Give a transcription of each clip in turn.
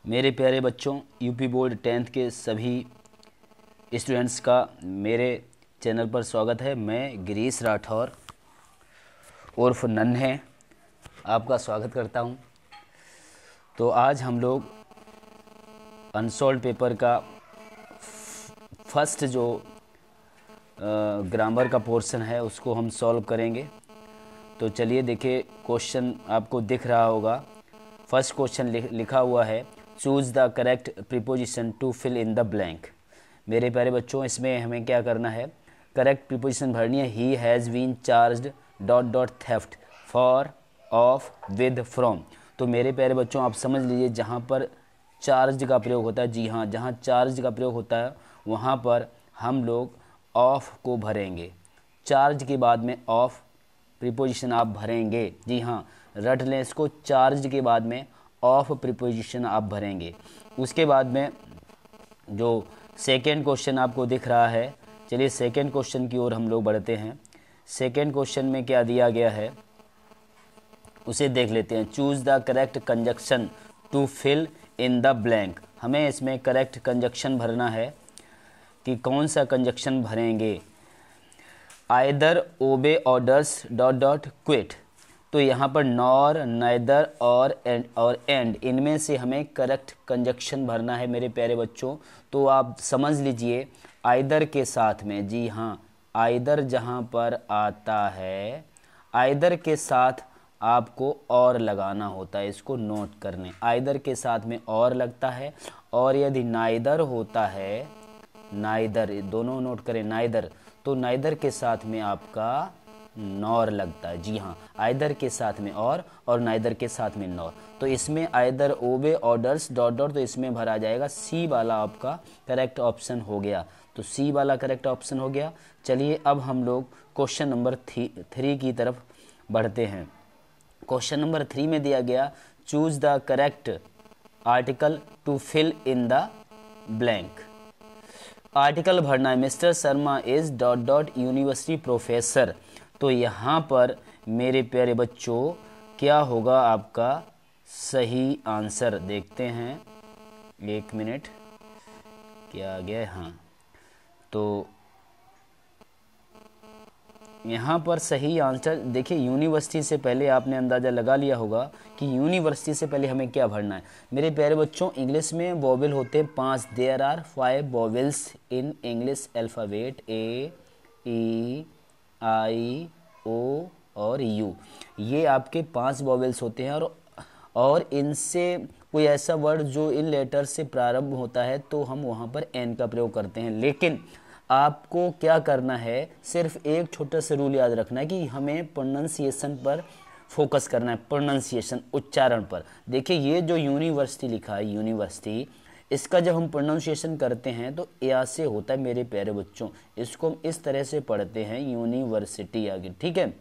मेरे प्यारे बच्चों, यूपी बोर्ड 10th के सभी स्टूडेंट्स का मेरे चैनल पर स्वागत है। मैं गिरीश राठौर उर्फ नन्हे आपका स्वागत करता हूं। तो आज हम लोग अनसॉल्व पेपर का फर्स्ट जो ग्रामर का पोर्शन है उसको हम सॉल्व करेंगे। तो चलिए देखिए, क्वेश्चन आपको दिख रहा होगा। फर्स्ट क्वेश्चन लिखा हुआ है, choose the correct preposition to fill in the blank. मेरे प्यारे बच्चों, इसमें हमें क्या करना है, करेक्ट प्रीपोजिशन भरनी है। He has been charged dot dot theft for of with from. तो मेरे प्यारे बच्चों, आप समझ लीजिए, जहाँ पर चार्ज का प्रयोग होता है, जी हाँ, जहाँ चार्ज का प्रयोग होता है वहाँ पर हम लोग ऑफ को भरेंगे। चार्ज के बाद में ऑफ प्रीपोजिशन आप भरेंगे। जी हाँ, रट लें इसको, चार्ज के बाद में ऑफ प्रीपोजिशन आप भरेंगे। उसके बाद में जो सेकेंड क्वेश्चन आपको दिख रहा है, चलिए सेकेंड क्वेश्चन की ओर हम लोग बढ़ते हैं। सेकेंड क्वेश्चन में क्या दिया गया है उसे देख लेते हैं। Choose the correct conjunction to fill in the blank. हमें इसमें करेक्ट कंजक्शन भरना है कि कौन सा कंजक्शन भरेंगे। आइदर ओबे ऑर्डर्स डॉट डॉट क्विट। तो यहाँ पर नॉर, नाइदर और एंड इनमें से हमें करेक्ट कंजक्शन भरना है मेरे प्यारे बच्चों। तो आप समझ लीजिए, आइदर के साथ में, जी हाँ, आइदर जहाँ पर आता है, आइदर के साथ आपको और लगाना होता है। इसको नोट करने, आइदर के साथ में और लगता है। और यदि नाइदर होता है, नाइदर, दोनों नोट करें, नाइदर, तो नाइदर के साथ में आपका नॉर लगता है। जी हाँ, आइदर के साथ में और नाइदर के साथ में नॉर। तो इसमें आइदर ओबे ऑर्डर्स डॉट डॉट, तो इसमें भरा जाएगा सी वाला, आपका करेक्ट ऑप्शन हो गया। तो सी वाला करेक्ट ऑप्शन हो गया। चलिए अब हम लोग क्वेश्चन नंबर 3 की तरफ बढ़ते हैं। क्वेश्चन नंबर 3 में दिया गया, choose the correct article to fill in the blank. Article भरना है, mister Sharma is dot dot university professor. तो यहाँ पर मेरे प्यारे बच्चों क्या होगा आपका सही आंसर, देखते हैं, एक मिनट, क्या आ गया, हाँ। तो यहाँ पर सही आंसर देखिए, यूनिवर्सिटी से पहले आपने अंदाज़ा लगा लिया होगा कि यूनिवर्सिटी से पहले हमें क्या भरना है। मेरे प्यारे बच्चों, इंग्लिश में वोवेल होते हैं 5। There are 5 vowels in English alphabet, A, E, I, O और यू। ये आपके 5 वोवेल्स होते हैं। और इनसे कोई ऐसा वर्ड जो इन लेटर से प्रारंभ होता है तो हम वहाँ पर एन का प्रयोग करते हैं। लेकिन आपको क्या करना है, सिर्फ एक छोटा सा रूल याद रखना है कि हमें प्रोनंसिएशन पर फोकस करना है, प्रोनंसिएशन, उच्चारण पर। देखिए, ये जो यूनिवर्सिटी लिखा है, यूनिवर्सिटी, इसका जब हम प्रोनाउंसिएशन करते हैं तो या से होता है मेरे प्यारे बच्चों। इसको हम इस तरह से पढ़ते हैं, यूनिवर्सिटी आगे, ठीक है,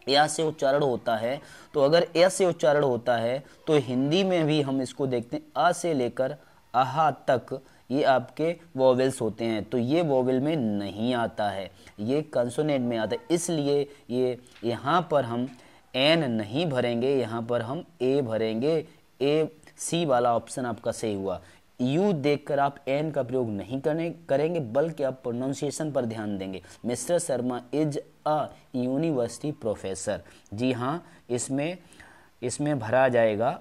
या से उच्चारण होता है। तो अगर या से उच्चारण होता है तो हिंदी में भी हम इसको देखते हैं, आ से लेकर आहा तक ये आपके वोवेल्स होते हैं। तो ये वोवेल में नहीं आता है, ये कंसोनेंट में आता है। इसलिए ये यहाँ पर हम एन नहीं भरेंगे, यहाँ पर हम ए भरेंगे। ए, सी वाला ऑप्शन आपका सही हुआ। यू देखकर आप एन का प्रयोग नहीं करेंगे, बल्कि आप प्रोनाउंसिएशन पर ध्यान देंगे। Mister Sharma is a university professor. जी हाँ, इसमें भरा जाएगा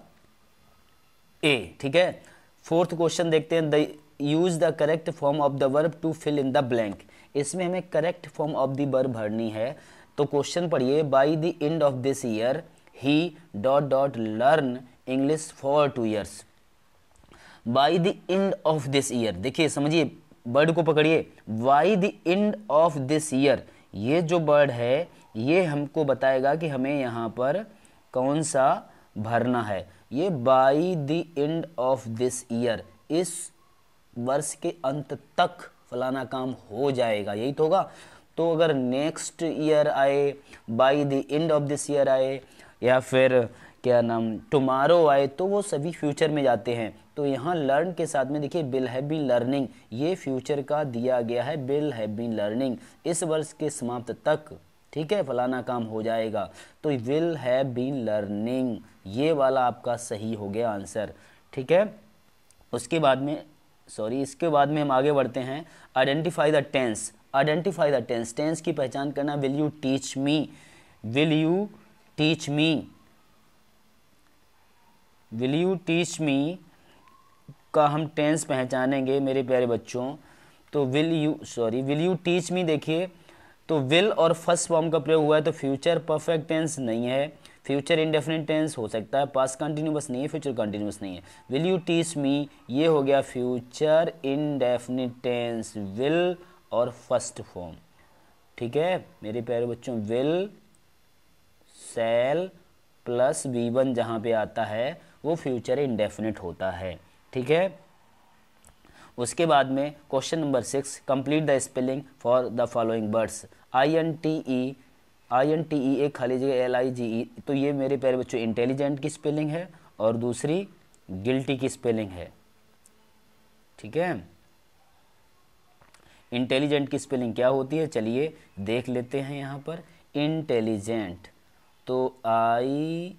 ए, ठीक है। फोर्थ क्वेश्चन देखते हैं, the use the correct form of the verb to fill in the blank. इसमें हमें correct form of the verb भरनी है। तो क्वेश्चन पढ़िए, by the end of this year he dot dot learn English for 2 years। By the end of this year, देखिए समझिए, word को पकड़िए, by the end of this year, ये जो वर्ड है ये हमको बताएगा कि हमें यहाँ पर कौन सा भरना है। ये bye the end of this year, इस वर्ष के अंत तक फलाना काम हो जाएगा, यही तो होगा। तो अगर नेक्स्ट ईयर आए, bye the end of this year आए, या फिर क्या नाम टुमारो आए, तो वो सभी फ्यूचर में जाते हैं। तो यहाँ लर्न के साथ में देखिए, विल हैव बीन लर्निंग, ये फ्यूचर का दिया गया है, विल हैव बीन लर्निंग, इस वर्ष के समाप्त तक, ठीक है, फलाना काम हो जाएगा। तो विल हैव बीन लर्निंग, ये वाला आपका सही हो गया आंसर, ठीक है। उसके बाद में इसके बाद में हम आगे बढ़ते हैं। Identify the tense. Identify the tense, tense की पहचान करना। Will you teach me, will you teach me, will you teach me का हम टेंस पहचानेंगे मेरे प्यारे बच्चों। तो विल यू टीच मी, देखिए तो विल और फर्स्ट फॉर्म का प्रयोग हुआ है, तो फ्यूचर परफेक्ट टेंस नहीं है, फ्यूचर इंडेफिनिट टेंस हो सकता है, पास्ट कंटिन्यूअस नहीं है, फ्यूचर कंटिन्यूअस नहीं है। विल यू टीच मी ये हो गया फ्यूचर इंडेफिनिट टेंस, विल और फर्स्ट फॉर्म। ठीक है मेरे प्यारे बच्चों, विल शैल प्लस V1 जहाँ पे आता है वो फ्यूचर इंडेफिनिट होता है। ठीक है, उसके बाद में question number 6, complete the spelling for the following words. INTE एक खाली जगह LIGE, तो ये मेरे प्यारे बच्चों इंटेलिजेंट की स्पेलिंग है और दूसरी गिल्टी की स्पेलिंग है। ठीक है, इंटेलिजेंट की स्पेलिंग क्या होती है चलिए देख लेते हैं यहाँ पर। इंटेलिजेंट तो INTELLIGENT,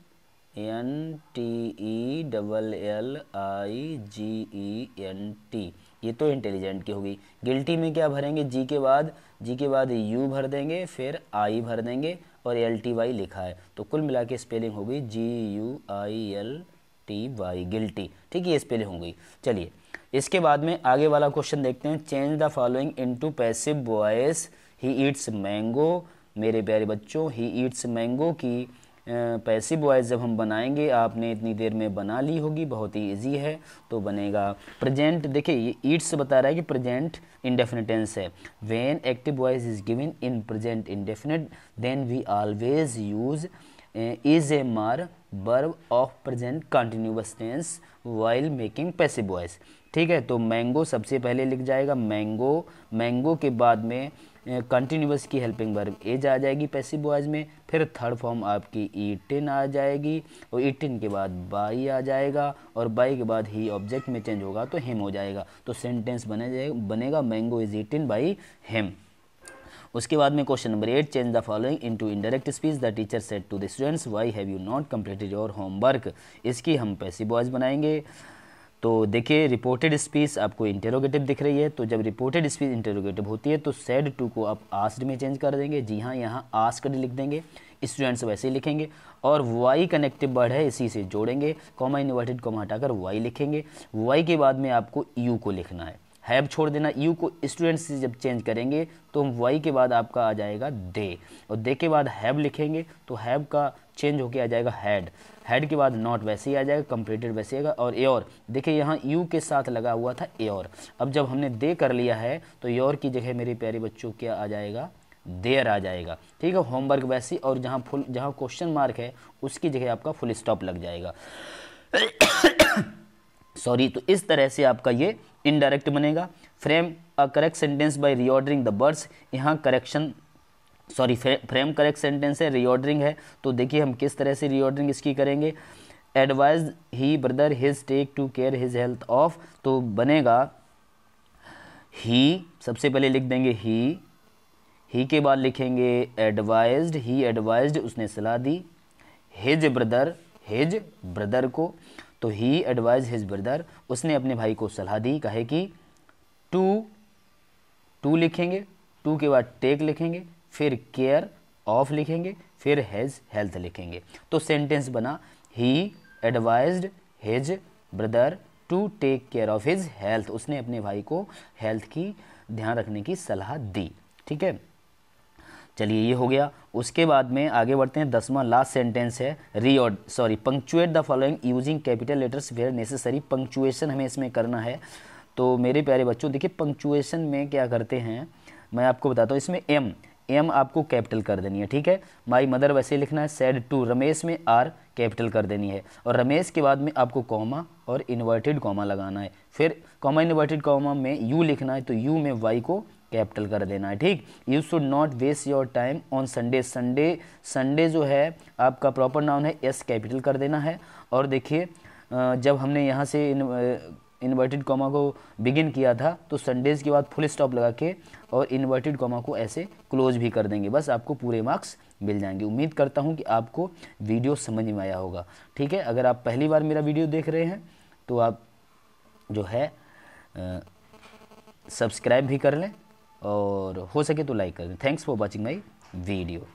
ये तो इंटेलिजेंट की होगी। गिल्टी में क्या भरेंगे, जी के बाद यू भर देंगे, फिर आई भर देंगे और LTY लिखा है, तो कुल मिला के स्पेलिंग होगी GUILTY, गिल्टी। ठीक है, ये स्पेलिंग हो गई। चलिए इसके बाद में आगे वाला क्वेश्चन देखते हैं। Change the following into passive voice. He eats mango, मेरे प्यारे बच्चों ही ईट्स मैंगो की पैसिव वॉइस जब हम बनाएंगे, आपने इतनी देर में बना ली होगी, बहुत ही इजी है। तो बनेगा प्रेजेंट, देखिए ये ईट्स बता रहा है कि प्रेजेंट इंडेफिनिट टेंस है। When active voice is given in present indefinite then we always use is a mar verb of present continuous tense while making passive voice. ठीक है, तो मैंगो सबसे पहले लिख जाएगा, मैंगो, मैंगो के बाद में कंटिन्यूअस की हेल्पिंग वर्ब एज आ जाएगी पैसिव वॉइस में, फिर थर्ड फॉर्म आपकी ईटिन आ जाएगी और ईटिन के बाद बाई आ जाएगा और बाई के बाद ही ऑब्जेक्ट में चेंज होगा तो हिम हो जाएगा, तो सेंटेंस बनेगा mango is eaten by him. उसके बाद में question number 8, change the following into indirect speech. The teacher said to the students why have you not completed your homework. इसकी हम पैसिव वॉइस बनाएंगे। तो देखिए रिपोर्टेड स्पीच आपको इंटेरोगेटिव दिख रही है, तो जब रिपोर्टेड स्पीच इंटेरोगेटिव होती है तो सेड टू को आप आस्क्ड में चेंज कर देंगे। जी हाँ, यहाँ आस्क्ड लिख देंगे, स्टूडेंट्स वैसे ही लिखेंगे और वाई कनेक्टिव वर्ड है इसी से जोड़ेंगे, कॉमा इन्वर्टेड कॉमा हटाकर वाई लिखेंगे। वाई के बाद में आपको यू को लिखना है, हैव छोड़ देना, यू को स्टूडेंट्स से जब चेंज करेंगे तो वाई के बाद आपका आ जाएगा दे, और दे के बाद हैव लिखेंगे तो हैव का चेंज होके आ जाएगा हैड, हैड के बाद नॉट वैसे ही आ जाएगा, कंप्लीटेड वैसे आएगा। और योर, देखिए यहाँ यू के साथ लगा हुआ था योर, अब जब हमने दे कर लिया है तो योर की जगह मेरे प्यारे बच्चों क्या आ जाएगा, देयर आ जाएगा। ठीक है, होमवर्क वैसी, और जहाँ क्वेश्चन मार्क है उसकी जगह आपका फुल स्टॉप लग जाएगा। सॉरी, तो इस तरह से आपका ये इनडायरेक्ट बनेगा। Frame a correct sentence by reordering the words, यहाँ फ्रेम करेक्ट सेंटेंस है, रीऑर्डरिंग है, तो देखिए हम किस तरह से रीऑर्डरिंग इसकी करेंगे। Advise he brother his take to care his health of, तो बनेगा ही, सबसे पहले लिख देंगे ही के बाद लिखेंगे एडवाइज्ड, ही एडवाइज्ड उसने सलाह दी, हिज ब्रदर को, तो ही एडवाइज हिज ब्रदर उसने अपने भाई को सलाह दी, कहे कि टू लिखेंगे, टू के बाद टेक लिखेंगे, फिर केयर ऑफ लिखेंगे, फिर हैज हेल्थ लिखेंगे, तो सेंटेंस बना he advised his brother to take care of his health, उसने अपने भाई को हेल्थ की ध्यान रखने की सलाह दी। ठीक है, चलिए ये हो गया। उसके बाद में आगे बढ़ते हैं, 10वां लास्ट सेंटेंस है punctuate the following using capital letters where necessary, punctuation हमें इसमें करना है। तो मेरे प्यारे बच्चों देखिए पंक्चुएशन में क्या करते हैं मैं आपको बताता हूँ, इसमें एम आपको कैपिटल कर देनी है। ठीक है, माई मदर वैसे लिखना है, सेड टू रमेश में आर कैपिटल कर देनी है, और रमेश के बाद में आपको कॉमा और इन्वर्टेड कॉमा लगाना है, फिर कॉमा इन्वर्टेड कॉमा में यू लिखना है, तो यू में वाई को कैपिटल कर देना है। ठीक, you should not waste your time on Sunday, Sunday जो है आपका प्रॉपर नाउन है, एस कैपिटल कर देना है। और देखिए जब हमने यहाँ से इन्वर्टेड कॉमा को बिगिन किया था तो संडेज़ के बाद फुल स्टॉप लगा के और इन्वर्टेड कॉमा को ऐसे क्लोज भी कर देंगे, बस आपको पूरे मार्क्स मिल जाएंगे। उम्मीद करता हूँ कि आपको वीडियो समझ में आया होगा। ठीक है, अगर आप पहली बार मेरा वीडियो देख रहे हैं तो आप जो है सब्सक्राइब भी कर लें और हो सके तो लाइक कर दें। Thanks for watching my video.